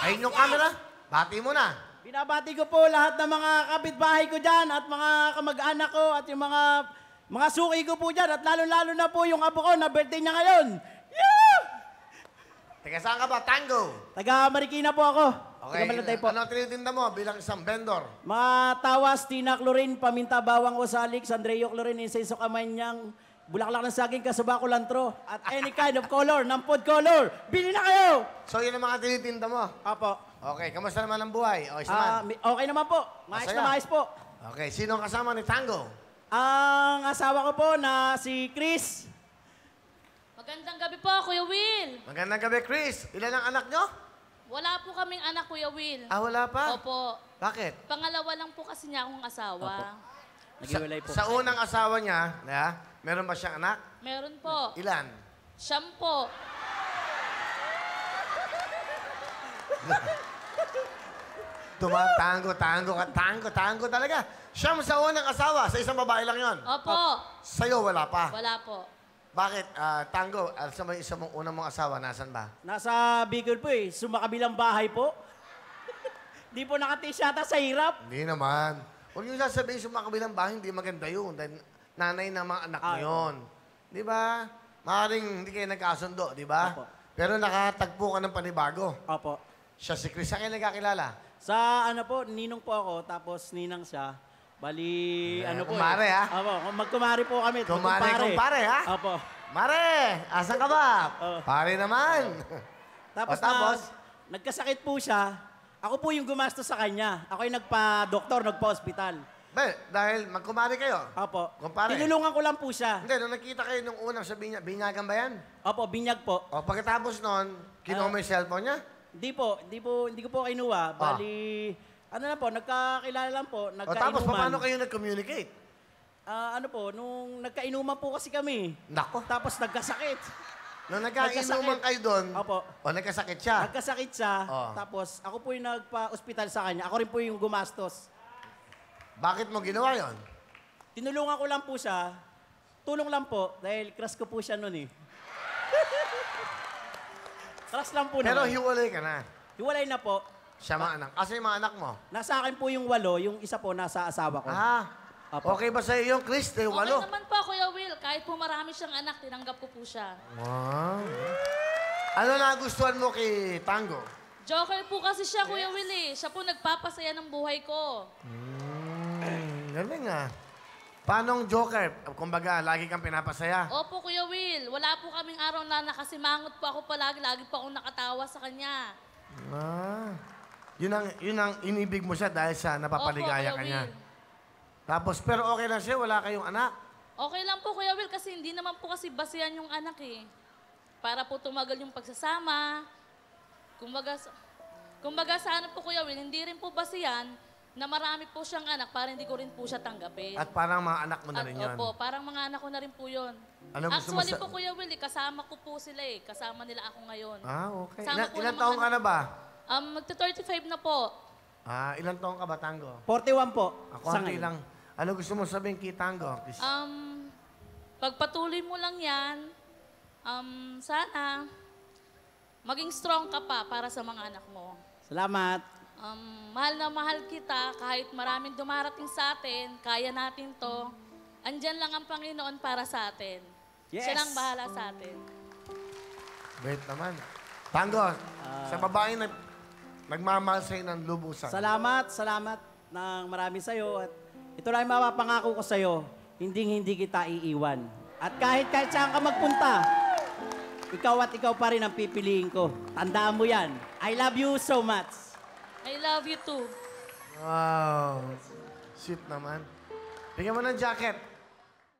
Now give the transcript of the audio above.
Ayun yung camera. Bati mo na. Binabati ko po lahat ng mga kapitbahay ko dyan at mga kamag-anak ko at yung mga suki ko po dyan at lalo-lalo na po yung apo ko na birthday niya ngayon. Yeah! Teka, saan ka ba? Tango. Taga Marikina po ako. Okay. Taga Malatay po. Ano tinitinda mo bilang isang vendor? Mga tawas, tina, chlorine, paminta, bawang, osalik, sandreo, chlorine, insenso, kamanyang, bulaklak ng saging, kasaba, kulantro, at any kind of color, ng food color. Bili na kayo! So, yun ang mga tinitinda mo. Apo. Okay, kamusta naman ang buhay? Okay naman. Okay naman po. Maayos Masaya. na maayos po. Okay, sino ang kasama ni Tango? Ang asawa ko po na si Chris. Magandang gabi po, Kuya Will. Magandang gabi, Chris. Ilan ang anak nyo? Wala po kaming anak, Kuya Will. Ah, wala pa? Opo. Bakit? Pangalawa lang po kasi niya akong asawa. Naghiwalay po. Sa unang asawa niya, meron ba siyang anak? Meron po. Ilan? Siyam po. Tango talaga. Siya sa unang asawa, sa isang babae lang yon. Opo. Sa'yo, wala pa. Wala po. Bakit? Tango, sa may isa mong unang mong asawa, nasan ba? Nasa Bicol po eh. Sumakabilang bahay po. Di po nakatis yata sa hirap. Hindi naman. Huwag niyo sasabihin sa mga kabilang bahay, hindi maganda yun. Dahil nanay ng mga anak mo yun. Di ba? Maaaring hindi kayo nagkasundo, di ba? Opo. Pero nakatagpo ka ng panibago. Opo. Siya si Chris. Saan kayo nagkakilala? Sa ano po, ninong po ako, tapos ninang siya. Bali, ano po kumare, eh. ha? Opo, magkumari po kami. Kumpare, ha? Opo. Mare, asan ka ba? Pare naman. Tapos, tapos? nagkasakit po siya. Ako po yung gumastos sa kanya. Ako yung nagpa-doktor, nagpa-hospital. Dahil magkumari kayo. Opo. Kumpare. Tinulungan ko lang po siya. Hindi, nung nakita kayo nung unang sa binyagan ba yan? Opo, binyag po. O pagkatapos nun, kinuha mo yung cellphone niya? Hindi ko po kinuha. Bali, ano na po, nagkakilala lang po, O nagkainuman. tapos, paano kayo nag-communicate? Ano po, nung nagkainuman po kasi kami. Nako. Tapos nagkasakit. Nung nagkainuman kayo doon, Opo. o nagkasakit siya? Nagkasakit siya, Oh. tapos ako po yung nagpa-ospital sa kanya. Ako rin po yung gumastos. Bakit mo ginawa yon? Tinulungan ko lang po siya. Tulong lang po, dahil crush ko po siya noon eh. Crush lang po Pero naman. hiwalay ka na. Hiwalay na po. Siya mga anak. Asa yung mga anak mo? Nasa akin po yung 8, yung isa po nasa asawa ko. Apo. Okay ba sa iyo yung Chris? Okay 8? naman po, Kuya Will. Kahit po marami siyang anak, tinanggap ko po siya. Wow. Ano nagustuhan mo kay Tango? Joker po kasi siya, Kuya Will eh. Siya po nagpapasaya ng buhay ko. Galing ah. Paano ang Joker? Kumbaga, lagi kang pinapasaya. Opo, Kuya Will. Wala po kaming araw na nakasimangot po ako palagi. Lagi po akong nakatawa sa kanya. Yun ang inibig mo siya dahil sa napapaligaya Opo, ka Kuya niya. Will. Tapos, pero okay lang siya, wala kayong anak. Okay lang po, Kuya Will, kasi hindi naman po kasi basihan yung anak eh. Para po tumagal yung pagsasama. Kumbaga sa ano po, Kuya Will, hindi rin po basihan na marami po siyang anak para hindi ko rin po siya tanggapin. At parang mga anak mo na rin yun. Opo, parang mga anak ko na rin po yun. Ano gusto mo Actually sa- po, Kuya Will, kasama ko po sila eh. Kasama nila ako ngayon. Okay. Sama po Ilan ng taong mga ka na ba? Magta-35 na po. Ilan taong ka ba, Tango? 41 po. Ako, konti lang. Ano gusto mo sabihin kay Tango? Chris? Pagpatuloy mo lang yan, sana maging strong ka pa para sa mga anak mo. Salamat. Mahal na mahal kita, kahit maraming dumarating sa atin, kaya natin to. Andyan lang ang Panginoon para sa atin. Yes. Siya lang bahala sa atin. Wait naman. Tango, sa babae na nagmamahal sa'yo ng lubusan. Salamat ng marami sa'yo. At ito lang yung mapapangako ko sa'yo, hindi kita iiwan. At kahit saan ka magpunta, ikaw at ikaw pa rin ang pipiliin ko. Tandaan mo yan. I love you so much. I love you too. Wow. Sweet naman. Bigyan mo ng jacket.